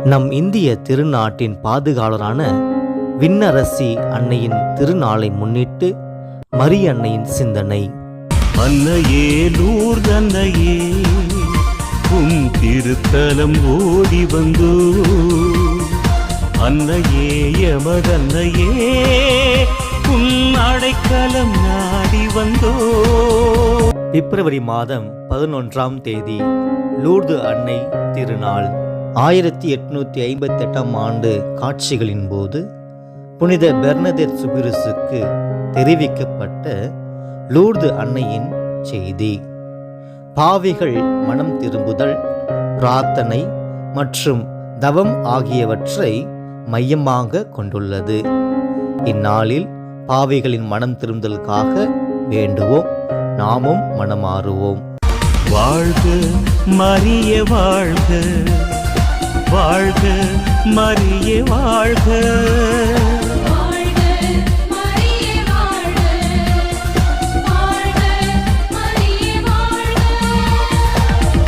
நம் இந்திய திருநாட்டின் பாதுகாவலரான விண்ணரசி அன்னையின் திருநாளை முன்னிட்டு மரிய அன்னையின் சிந்தனை. அன்னையே லூர்து அன்னையே, உன் திருத்தலம் ஓடி வந்தோ. அன்னையே எமதன்னையே, உன் அடைக்கலம் நாடி வந்தோ. பிப்ரவரி மாதம் 11ஆம் தேதி லூர்து அன்னை திருநாள். 1858ஆம் ஆண்டு காட்சிகளின் போது புனித பெர்னதெத் சுபிருஸுக்கு தெரிவிக்கப்பட்ட லூர்து அன்னையின் செய்தி பாவிகள் மனம் திரும்புதல், பிரார்த்தனை மற்றும் தவம் ஆகியவற்றை மையமாக கொண்டுள்ளது. இந்நாளில் பாவிகளின் மனம் திரும்புதலுக்காக வேண்டுவோம். நாமும் மனமாறுவோம். வாழ்க மரிய வாழ்க, வாழ்க மரிய வாழ்க.